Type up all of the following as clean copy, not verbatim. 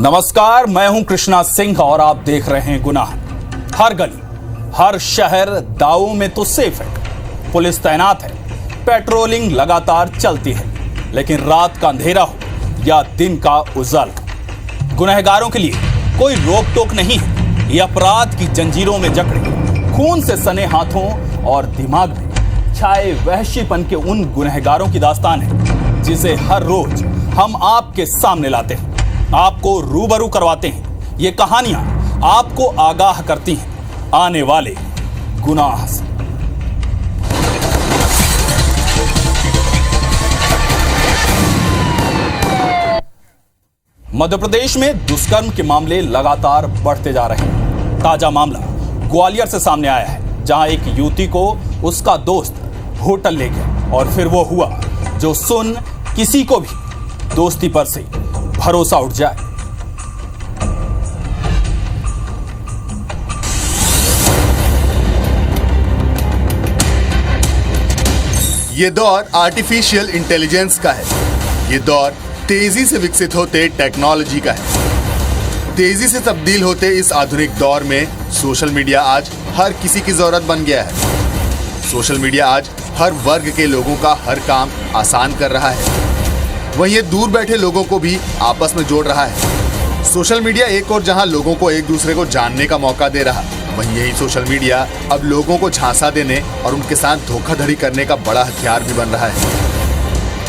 नमस्कार, मैं हूं कृष्णा सिंह और आप देख रहे हैं गुनाह। हर गली, हर शहर दावों में तो सेफ है, पुलिस तैनात है, पेट्रोलिंग लगातार चलती है, लेकिन रात का अंधेरा हो या दिन का उजाला, गुनहगारों के लिए कोई रोक टोक नहीं है। ये अपराध की जंजीरों में जकड़े, खून से सने हाथों और दिमाग में छाए वहशीपन के उन गुनहगारों की दास्तान है जिसे हर रोज हम आपके सामने लाते हैं, आपको रूबरू करवाते हैं। ये कहानियां आपको आगाह करती हैं आने वाले गुनाह से। मध्य प्रदेश में दुष्कर्म के मामले लगातार बढ़ते जा रहे हैं। ताजा मामला ग्वालियर से सामने आया है, जहां एक युवती को उसका दोस्त होटल ले गया और फिर वो हुआ जो सुन किसी को भी दोस्ती पर से भरोसा उठ जाए। ये दौर आर्टिफिशियल इंटेलिजेंस का है। ये दौर तेजी से विकसित होते टेक्नोलॉजी का है। तेजी से तब्दील होते इस आधुनिक दौर में सोशल मीडिया आज हर किसी की जरूरत बन गया है। सोशल मीडिया आज हर वर्ग के लोगों का हर काम आसान कर रहा है। वहीं ये दूर बैठे लोगों को भी आपस में जोड़ रहा है। सोशल मीडिया एक और जहां लोगों को एक दूसरे को जानने का मौका दे रहा, वहीं यही सोशल मीडिया अब लोगों को झांसा देने और उनके साथ धोखाधड़ी करने का बड़ा हथियार भी बन रहा है।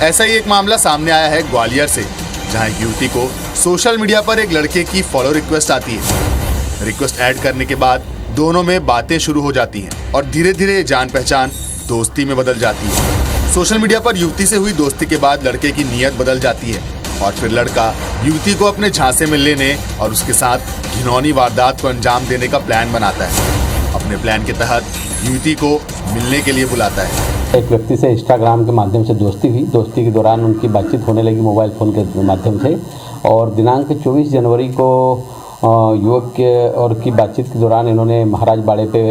ऐसा ही एक मामला सामने आया है ग्वालियर से, जहां एक युवती को सोशल मीडिया पर एक लड़के की फॉलो रिक्वेस्ट आती है। रिक्वेस्ट ऐड करने के बाद दोनों में बातें शुरू हो जाती हैं और धीरे धीरे जान पहचान दोस्ती में बदल जाती है। सोशल मीडिया पर युवती से हुई दोस्ती के बाद लड़के की नीयत बदल जाती है और फिर लड़का युवती को अपने झांसे में लेने और उसके साथ घिनौनी वारदात को अंजाम देने का प्लान बनाता है। अपने प्लान के तहत युवती को मिलने के लिए बुलाता है। एक व्यक्ति से इंस्टाग्राम के माध्यम से दोस्ती हुई। दोस्ती के दौरान उनकी बातचीत होने लगी मोबाइल फ़ोन के माध्यम से, और दिनांक 24 जनवरी को युवक के और की बातचीत के दौरान इन्होंने महाराज बाड़े पे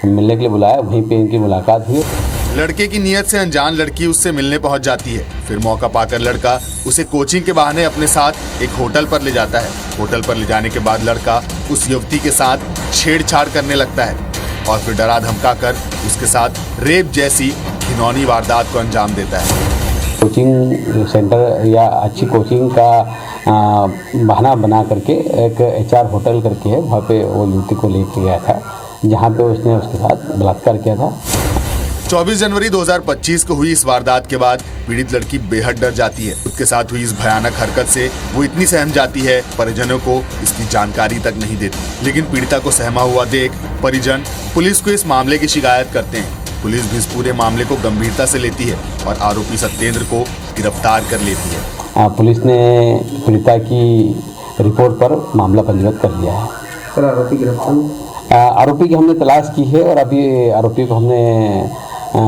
मिलने के लिए बुलाया। वहीं पे इनकी मुलाकात हुई। लड़के की नीयत से अनजान लड़की उससे मिलने पहुंच जाती है। फिर मौका पाकर लड़का उसे कोचिंग के बहाने अपने साथ एक होटल पर ले जाता है। होटल पर ले जाने के बाद लड़का उस युवती के साथ छेड़छाड़ करने लगता है और फिर डरा धमका कर उसके साथ रेप जैसी घिनौनी वारदात को अंजाम देता है। कोचिंग सेंटर या अच्छी कोचिंग का बहाना बना करके एक HR होटल करके है, वहाँ पे वो युवती को लेके गया था, जहाँ पे उसने उसके साथ बलात्कार किया था। 24 जनवरी 2025 को हुई इस वारदात के बाद पीड़ित लड़की बेहद डर जाती है। उसके साथ हुई इस भयानक हरकत से वो इतनी सहम जाती है, परिजनों को इसकी जानकारी तक नहीं देती। लेकिन पीड़िता को सहमा हुआ देख परिजन पुलिस को इस मामले की शिकायत करते हैं। पुलिस भी इस पूरे मामले को गंभीरता से लेती है और आरोपी सत्येंद्र को गिरफ्तार कर लेती है। पुलिस ने पीड़िता की रिपोर्ट पर मामला पंजीबद्ध कर लिया है। सर, आरोपी गिरफ्तार? आरोपी की हमने तलाश की है और अभी आरोपी को हमने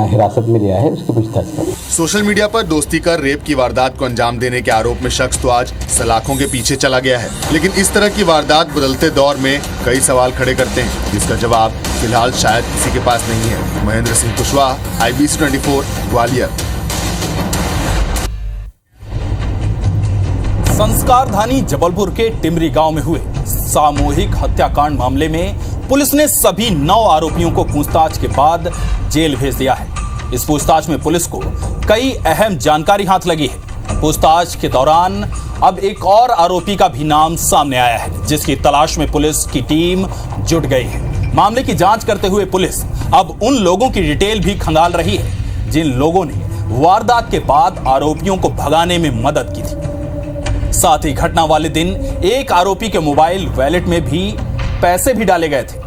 हिरासत में लिया है, उसकी पूछताछ करें। सोशल मीडिया पर दोस्ती कर रेप की वारदात को अंजाम देने के आरोप में शख्स तो आज सलाखों के पीछे चला गया है, लेकिन इस तरह की वारदात बदलते दौर में कई सवाल खड़े करते हैं, जिसका जवाब फिलहाल शायद किसी के पास नहीं है। महेंद्र सिंह कुशवाहा, IBC 24, ग्वालियर। संस्कारधानी जबलपुर के टिमरी गांव में हुए सामूहिक हत्याकांड मामले में पुलिस ने सभी 9 आरोपियों को पूछताछ के बाद जेल भेज दिया है। इस पूछताछ में पुलिस को कई अहम जानकारी हाथ लगी है। पूछताछ के दौरान अब एक और आरोपी का भी नाम सामने आया है, जिसकी तलाश में पुलिस की टीम जुट गई है। मामले की जांच करते हुए पुलिस अब उन लोगों की डिटेल भी खंगाल रही है जिन लोगों ने वारदात के बाद आरोपियों को भगाने में मदद की थी। साथ ही घटना वाले दिन एक आरोपी के मोबाइल वॉलेट में भी पैसे भी डाले गए थे,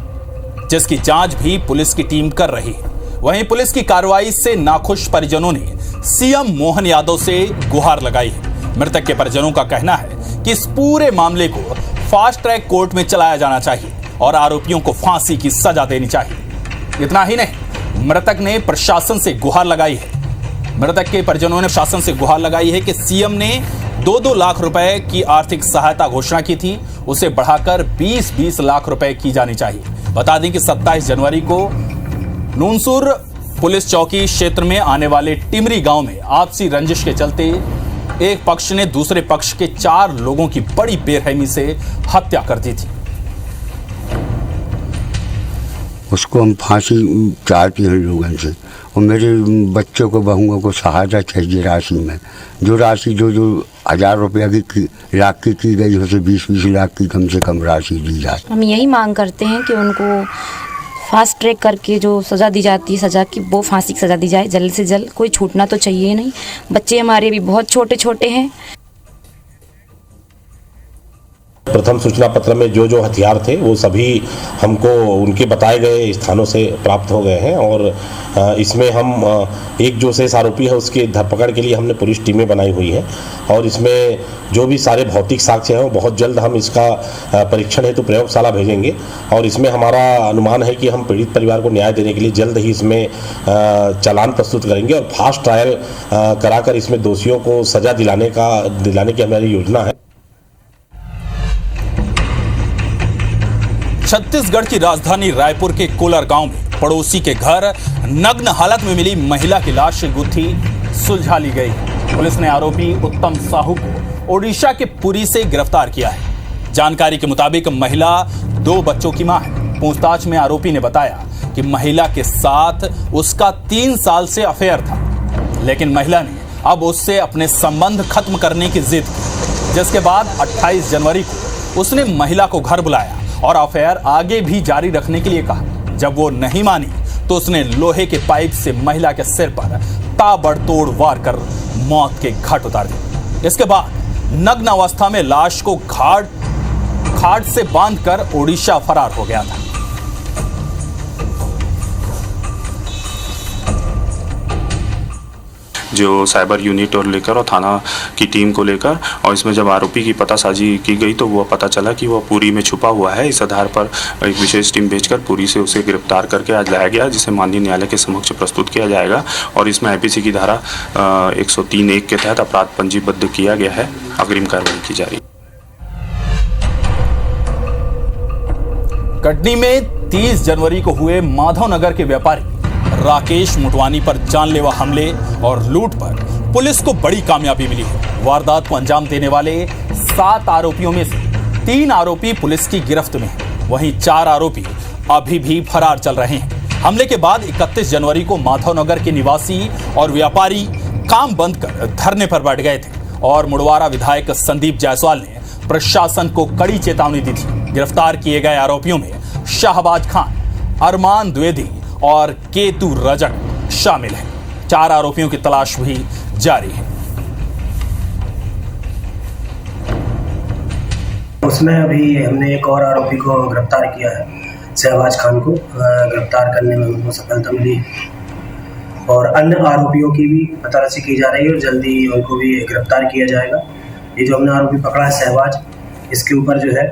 जिसकी जांच भी पुलिस की टीम कर रही है। वहीं पुलिस की कार्रवाई से नाखुश परिजनों ने CM मोहन यादव से गुहार लगाई है। मृतक के परिजनों का कहना है कि इस पूरे मामले को फास्ट ट्रैक कोर्ट में चलाया जाना चाहिए और आरोपियों को फांसी की सजा देनी चाहिए। इतना ही नहीं, मृतक ने प्रशासन से गुहार लगाई है। मृतक के परिजनों ने प्रशासन से गुहार लगाई है कि CM ने 2-2 लाख रुपए की आर्थिक सहायता घोषणा की थी, उसे बढ़ाकर 20-20 लाख रुपए की जानी चाहिए। बता दें कि 27 जनवरी को नूनसुर पुलिस चौकी क्षेत्र में आने वाले टिमरी गांव में आपसी रंजिश के चलते एक पक्ष ने दूसरे पक्ष के 4 लोगों की बड़ी बेरहमी से हत्या कर दी थी। उसको हम फांसी चाहते हैं लोगों से, और मेरे बच्चों को बहुओं को सहायता चाहिए राशि में। जो राशि जो 1000 रुपया की लाख की गई हो, 20-20 लाख की कम से कम राशि दी जाए। हम यही मांग करते हैं कि उनको फास्ट ट्रैक करके जो सज़ा दी जाती है, सज़ा की वो फांसी की सज़ा दी जाए जल्द से जल्द। कोई छूटना तो चाहिए नहीं। बच्चे हमारे भी बहुत छोटे छोटे हैं। प्रथम सूचना पत्र में जो हथियार थे वो सभी हमको उनके बताए गए स्थानों से प्राप्त हो गए हैं, और इसमें हम एक जो शेष आरोपी है उसके धरपकड़ के लिए हमने पुलिस टीमें बनाई हुई हैं, और इसमें जो भी सारे भौतिक साक्ष्य हैं वो बहुत जल्द हम इसका परीक्षण हेतु प्रयोगशाला भेजेंगे, और इसमें हमारा अनुमान है कि हम पीड़ित परिवार को न्याय देने के लिए जल्द ही इसमें चालान प्रस्तुत करेंगे और फास्ट ट्रायल कराकर इसमें दोषियों को सजा दिलाने की हमारी योजना है। छत्तीसगढ़ की राजधानी रायपुर के कोलर गांव में पड़ोसी के घर नग्न हालत में मिली महिला की लाश की गुत्थी सुलझा ली गई। पुलिस ने आरोपी उत्तम साहू को ओडिशा के पुरी से गिरफ्तार किया है। जानकारी के मुताबिक महिला 2 बच्चों की मां है। पूछताछ में आरोपी ने बताया कि महिला के साथ उसका 3 साल से अफेयर था, लेकिन महिला ने अब उससे अपने संबंध खत्म करने की जिद की, जिसके बाद 28 जनवरी को उसने महिला को घर बुलाया और अफेयर आगे भी जारी रखने के लिए कहा। जब वो नहीं मानी तो उसने लोहे के पाइप से महिला के सिर पर ताबड़तोड़ वार कर मौत के घाट उतार दी। इसके बाद नग्न अवस्था में लाश को घाट से बांधकर ओडिशा फरार हो गया था। जो साइबर यूनिट और लेकर और थाना की टीम को लेकर, और इसमें जब आरोपी की पतासाजी की गई तो वो पता चला कि वो पुरी में छुपा हुआ है। इस आधार पर एक विशेष टीम भेजकर पुरी से उसे गिरफ्तार करके आज लाया गया, जिसे माननीय न्यायालय के समक्ष प्रस्तुत किया जाएगा, और इसमें आईपीसी की धारा 103(1) के तहत अपराध पंजीबद्ध किया गया है। अग्रिम कार्रवाई की जा रही है। कटनी में 30 जनवरी को हुए माधवनगर के व्यापारी राकेश मुटवानी पर जानलेवा हमले और लूट पर पुलिस को बड़ी कामयाबी मिली है। वारदात को अंजाम देने वाले 7 आरोपियों में से 3 आरोपी पुलिस की गिरफ्त में हैं, वहीं 4 आरोपी अभी भी फरार चल रहे हैं। हमले के बाद 31 जनवरी को माधवनगर के निवासी और व्यापारी काम बंद कर धरने पर बैठ गए थे, और मुड़वारा विधायक संदीप जायसवाल ने प्रशासन को कड़ी चेतावनी दी थी। गिरफ्तार किए गए आरोपियों में शाहबाज खान, अरमान द्विवेदी और केतु रजक शामिल हैं। 4 आरोपियों की तलाश भी जारी है। उसमें अभी हमने एक और आरोपी को गिरफ्तार किया है, शहबाज खान को गिरफ्तार करने में हमको सफलता मिली, और अन्य आरोपियों की भी तलाशी की जा रही है और जल्दी उनको भी गिरफ्तार किया जाएगा। ये जो हमने आरोपी पकड़ा है शहबाज, इसके ऊपर जो है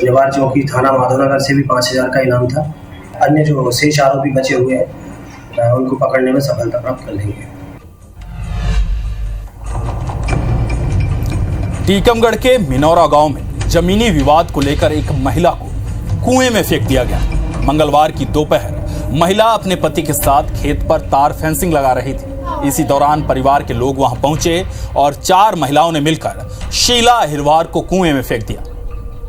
जवार चौकी थाना माधवनगर से भी 5000 का इनाम था। अन्य जो शेष आरोपी बचे हुए हैं उनको पकड़ने में सफलता प्राप्त कर लेंगे। टीकमगढ़ के मिनौरा गांव में जमीनी विवाद को लेकर एक महिला को कुएं में फेंक दिया गया। मंगलवार की दोपहर महिला अपने पति के साथ खेत पर तार फेंसिंग लगा रही थी। इसी दौरान परिवार के लोग वहां पहुंचे और 4 महिलाओं ने मिलकर शीला अहिरवार को कुएं में फेंक दिया।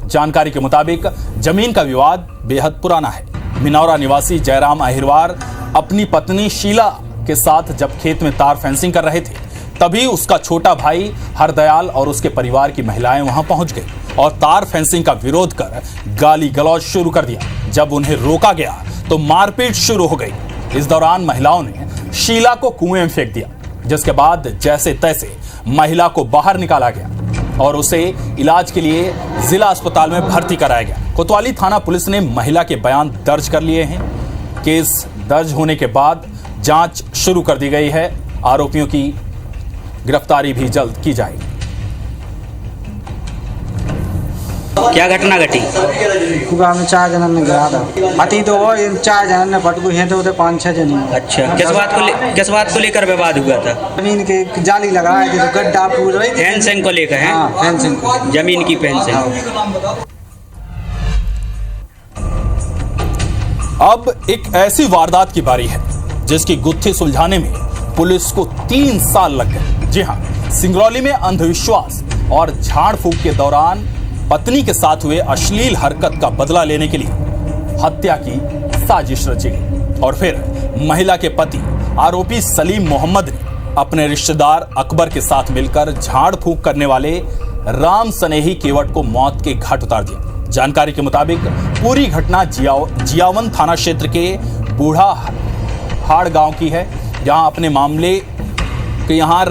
जानकारी के मुताबिक जमीन का विवाद बेहद पुराना है। मिनौरा निवासी जयराम अहिरवार अपनी पत्नी शीला के साथ जब खेत में तार फेंसिंग कर रहे थे, तभी उसका छोटा भाई हरदयाल और उसके परिवार की महिलाएं वहां पहुंच गई और तार फेंसिंग का विरोध कर गाली गलौज शुरू कर दिया। जब उन्हें रोका गया तो मारपीट शुरू हो गई। इस दौरान महिलाओं ने शीला को कुएं में फेंक दिया, जिसके बाद जैसे तैसे महिला को बाहर निकाला गया और उसे इलाज के लिए जिला अस्पताल में भर्ती कराया गया। कोतवाली थाना पुलिस ने महिला के बयान दर्ज कर लिए हैं। केस दर्ज होने के बाद जांच शुरू कर दी गई है। आरोपियों की गिरफ्तारी भी जल्द की जाएगी। क्या घटना घटी? सुबह में 4 जनन ने गिरा था। अति तो वो 4 जनन ने पटकू हैं तो 5-6 जन। अच्छा, किस बात को लेकर विवाद हुआ था? जमीन के जाली लगाए थे तो गड्ढा पूर रही थी। फेंसिंग को लेकर है? हाँ, फेंसिंग को, जमीन की फेंसिंग। अब एक ऐसी वारदात की बारी है जिसकी गुत्थी सुलझाने में पुलिस को 3 साल लग गए। जी हां, सिंगरौली में अंधविश्वास और झाड़ फूंक के दौरान पत्नी के साथ हुए अश्लील हरकत का बदला लेने के लिए हत्या की साजिश रची गई और फिर महिला के पति आरोपी सलीम मोहम्मद ने अपने रिश्तेदार अकबर के साथ मिलकर झाड़ फूंक करने वाले राम सनेही केवट को मौत के घाट उतार दिया। जानकारी के मुताबिक पूरी घटना जियावन थाना क्षेत्र के बूढ़ा हाड़ गांव की है, जहां अपने मामा के यहाँ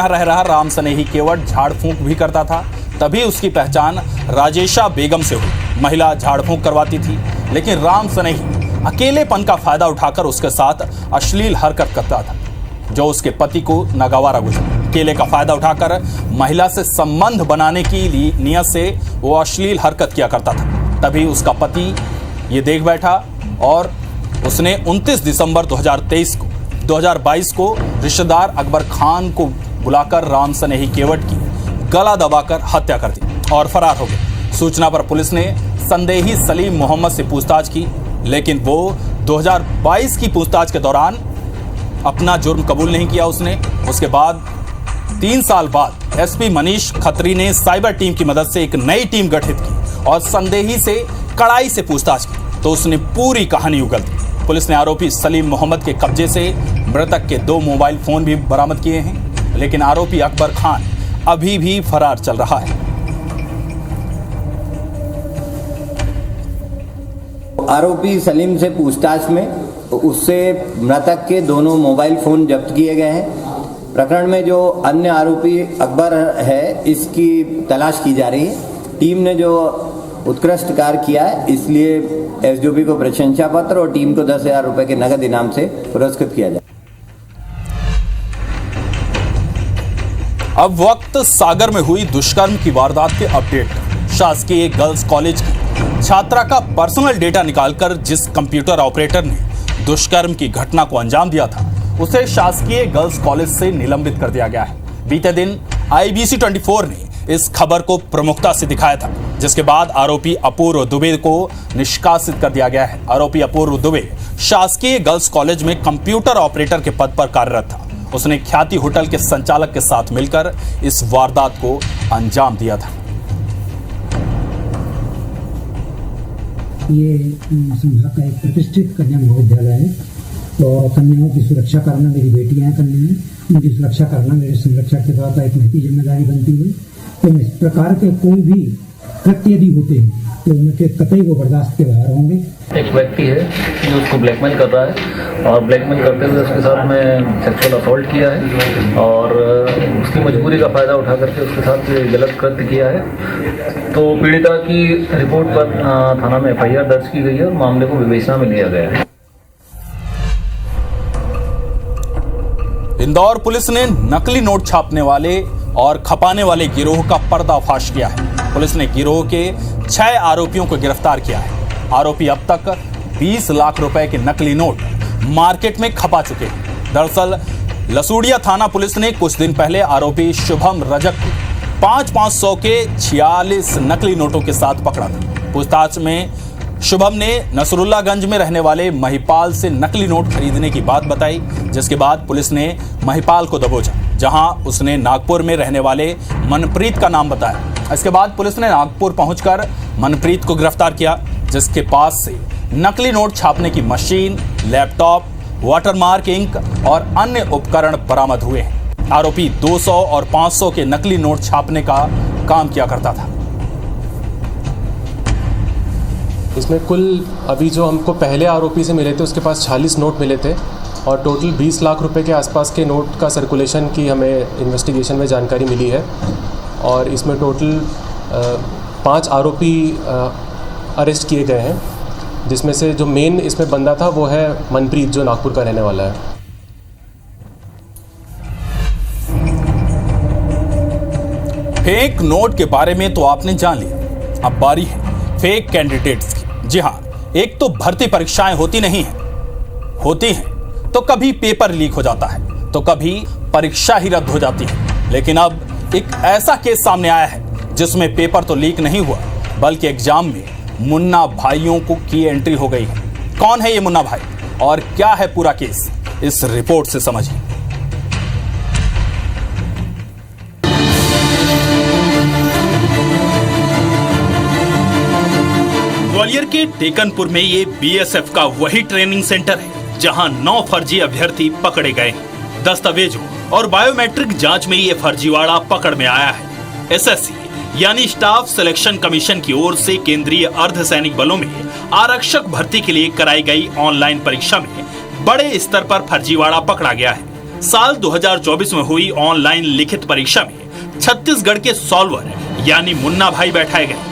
रह रहा राम सनेही केवट झाड़ फूंक भी करता था। तभी उसकी पहचान राजेशा बेगम से हुई। महिला झाड़ फूंक करवाती थी, लेकिन राम सनेही अकेलेपन का फायदा उठाकर उसके साथ अश्लील हरकत करता था, जो उसके पति को नागवारा गुजरा। अकेले का फायदा उठाकर महिला से संबंध बनाने की नियत से वो अश्लील हरकत किया करता था। तभी उसका पति ये देख बैठा और उसने 29 दिसंबर 2022 को रिश्तेदार अकबर खान को बुलाकर राम सनेही केवट की गला दबाकर हत्या कर दी और फरार हो गए। सूचना पर पुलिस ने संदेही सलीम मोहम्मद से पूछताछ की, लेकिन वो 2022 की पूछताछ के दौरान अपना जुर्म कबूल नहीं किया उसने। उसके बाद 3 साल बाद एसपी मनीष खत्री ने साइबर टीम की मदद से एक नई टीम गठित की और संदेही से कड़ाई से पूछताछ की, तो उसने पूरी कहानी उगल दी। पुलिस ने आरोपी सलीम मोहम्मद के कब्जे से मृतक के 2 मोबाइल फोन भी बरामद किए हैं, लेकिन आरोपी अकबर खान अभी भी फरार चल रहा है। आरोपी सलीम से पूछताछ में उससे मृतक के दोनों मोबाइल फोन जब्त किए गए हैं। प्रकरण में जो अन्य आरोपी अकबर है, इसकी तलाश की जा रही है। टीम ने जो उत्कृष्ट कार्य किया है, इसलिए एसडीओपी को प्रशंसा पत्र और टीम को 10,000 रुपए के नगद इनाम से पुरस्कृत किया जाए। अब वक्त सागर में हुई दुष्कर्म की वारदात के अपडेट। शासकीय गर्ल्स कॉलेज की छात्रा का पर्सनल डेटा निकालकर जिस कंप्यूटर ऑपरेटर ने दुष्कर्म की घटना को अंजाम दिया था, उसे शासकीय गर्ल्स कॉलेज से निलंबित कर दिया गया है। बीते दिन IBC 24 ने इस खबर को प्रमुखता से दिखाया था, जिसके बाद आरोपी अपूर्व दुबे को निष्कासित कर दिया गया है। आरोपी अपूर्व दुबे शासकीय गर्ल्स कॉलेज में कंप्यूटर ऑपरेटर के पद पर कार्यरत था। उसने ख्याति होटल के संचालक के साथ मिलकर इस वारदात को अंजाम दिया था। ये संभाग का एक प्रतिष्ठित कन्या महाविद्यालय है और कन्याओं की सुरक्षा करना, मेरी बेटियां हैं कन्याएं, उनकी सुरक्षा करना मेरे संरक्षक के तौर पर एक महती जिम्मेदारी बनती है। तो इस प्रकार के कोई भी कृत्य यदि होते हैं तो उनके कतई वो बर्दाश्त के बाहर होंगे। एक व्यक्ति है जो उसको ब्लैकमेल कर रहा है और ब्लैकमेल करते हुए उसके साथ में सेक्सुअल असॉल्ट किया है और उसकी मजबूरी का फ़ायदा उठा करके उसके साथ गलत कृत्य किया है। तो पीड़िता की रिपोर्ट पर थाना में FIR दर्ज की गई है और मामले को विवेचना में लिया गया है। इंदौर पुलिस ने नकली नोट छापने वाले और खपाने वाले गिरोह का पर्दाफाश किया है। पुलिस ने गिरोह के 6 आरोपियों को गिरफ्तार किया है। आरोपी अब तक 20 लाख रुपए के नकली नोट मार्केट में खपा चुके हैं। दरअसल लसूड़िया थाना पुलिस ने कुछ दिन पहले आरोपी शुभम रजक को 500 के 46 नकली नोटों के साथ पकड़ा था। पूछताछ में शुभम ने नसरुल्लागंज में रहने वाले महिपाल से नकली नोट खरीदने की बात बताई, जिसके बाद पुलिस ने महिपाल को दबोचा, जहां उसने नागपुर में रहने वाले मनप्रीत का नाम बताया। इसके बाद पुलिस ने नागपुर पहुंचकर मनप्रीत को गिरफ्तार किया, जिसके पास से नकली नोट छापने की मशीन, लैपटॉप, वाटरमार्क इंक और अन्य उपकरण बरामद हुए हैं। आरोपी 200 और 500 के नकली नोट छापने का काम किया करता था। इसमें कुल अभी जो हमको पहले आरोपी से मिले थे उसके पास 46 नोट मिले थे और टोटल 20 लाख रुपए के आसपास के नोट का सर्कुलेशन की हमें इन्वेस्टिगेशन में जानकारी मिली है। और इसमें टोटल 5 आरोपी अरेस्ट किए गए हैं, जिसमें से जो मेन इसमें बंदा था वो है मनप्रीत, जो नागपुर का रहने वाला है। फेक नोट के बारे में तो आपने जान लिया, अब बारी है फेक कैंडिडेट्स की। जी हाँ, एक तो भर्ती परीक्षाएं होती नहीं हैं, होती हैं तो कभी पेपर लीक हो जाता है, तो कभी परीक्षा ही रद्द हो जाती है। लेकिन अब एक ऐसा केस सामने आया है जिसमें पेपर तो लीक नहीं हुआ, बल्कि एग्जाम में मुन्ना भाइयों को की एंट्री हो गई है। कौन है ये मुन्ना भाई और क्या है पूरा केस, इस रिपोर्ट से समझिए। ग्वालियर के टेकनपुर में ये बीएसएफ का वही ट्रेनिंग सेंटर है जहां 9 फर्जी अभ्यर्थी पकड़े गए। दस्तावेजों और बायोमेट्रिक जांच में ये फर्जीवाड़ा पकड़ में आया है। एसएससी यानी स्टाफ सिलेक्शन कमीशन की ओर से केंद्रीय अर्धसैनिक बलों में आरक्षक भर्ती के लिए कराई गई ऑनलाइन परीक्षा में बड़े स्तर पर फर्जीवाड़ा पकड़ा गया है। साल 2024 में हुई ऑनलाइन लिखित परीक्षा में छत्तीसगढ़ के सॉल्वर यानी मुन्ना भाई बैठाए गए,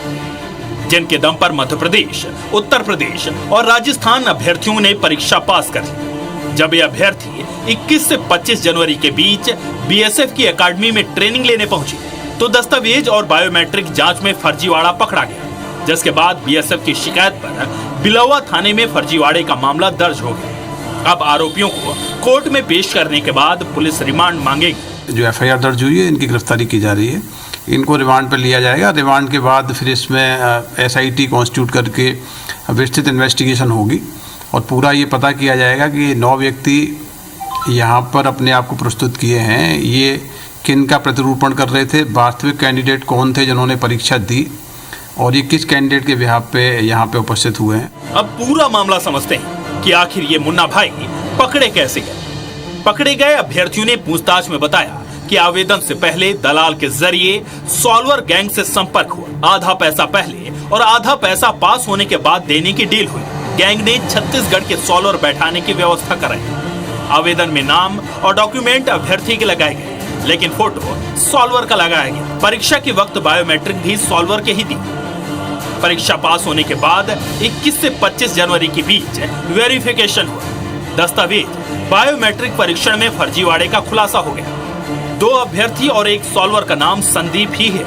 जिनके दम पर मध्य प्रदेश, उत्तर प्रदेश और राजस्थान अभ्यर्थियों ने परीक्षा पास कर ली। जब ये अभ्यर्थी 21 से 25 जनवरी के बीच बीएसएफ की अकादमी में ट्रेनिंग लेने पहुंचे तो दस्तावेज और बायोमेट्रिक जांच में फर्जीवाड़ा पकड़ा गया, जिसके बाद बीएसएफ की शिकायत पर बिलौवा थाने में फर्जीवाड़े का मामला दर्ज हो गया। अब आरोपियों को कोर्ट में पेश करने के बाद पुलिस रिमांड मांगेगी। जो एफआईआर दर्ज हुई है, इनकी गिरफ्तारी की जा रही है। इनको रिमांड पर लिया जाएगा। रिमांड के बाद फिर इसमें एसआईटी कॉन्स्टिट्यूट करके विस्तृत इन्वेस्टिगेशन होगी और पूरा ये पता किया जाएगा कि 9 व्यक्ति यहाँ पर अपने आप को प्रस्तुत किए हैं, ये किन का प्रतिरूपण कर रहे थे, वास्तविक कैंडिडेट कौन थे जिन्होंने परीक्षा दी और ये किस कैंडिडेट के बिहाफ पे यहाँ पे उपस्थित हुए हैं। अब पूरा मामला समझते हैं कि आखिर ये मुन्ना भाई पकड़े कैसे गए। पकड़े गए अभ्यर्थियों ने पूछताछ में बताया कि आवेदन से पहले दलाल के जरिए सॉल्वर गैंग से संपर्क हुआ। आधा पैसा पहले और आधा पैसा पास होने के बाद देने की डील हुई। गैंग ने छत्तीसगढ़ के सॉल्वर बैठाने की व्यवस्था कराई। आवेदन में नाम और डॉक्यूमेंट अभ्यर्थी के लगाए गए, लेकिन फोटो सॉल्वर का लगाया गया। परीक्षा के वक्त बायोमेट्रिक भी सॉल्वर के ही दी। परीक्षा पास होने के बाद 21 से 25 जनवरी के बीच वेरिफिकेशन हुआ। दस्तावेज बायोमेट्रिक परीक्षण में फर्जीवाड़े का खुलासा हो गया। 2 अभ्यर्थी और एक सॉल्वर का नाम संदीप ही है,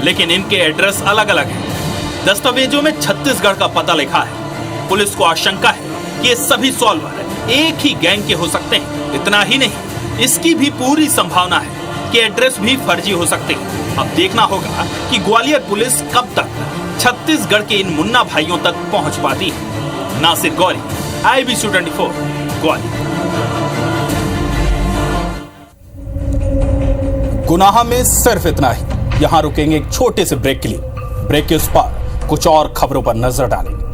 लेकिन इनके एड्रेस अलग अलग हैं। दस्तावेजों में छत्तीसगढ़ का पता लिखा है। पुलिस को आशंका है कि ये सभी सॉल्वर एक ही गैंग के हो सकते हैं। इतना ही नहीं, इसकी भी पूरी संभावना है कि एड्रेस भी फर्जी हो सकते हैं। अब देखना होगा कि ग्वालियर पुलिस कब तक छत्तीसगढ़ के इन मुन्ना भाइयों तक पहुंच पाती है। नासिर गौरी, IBC 24, ग्वालियर। गुनाह में सिर्फ इतना ही। यहां रुकेंगे एक छोटे से ब्रेक के लिए। ब्रेक के उस पार कुछ और खबरों पर नजर डालेंगे।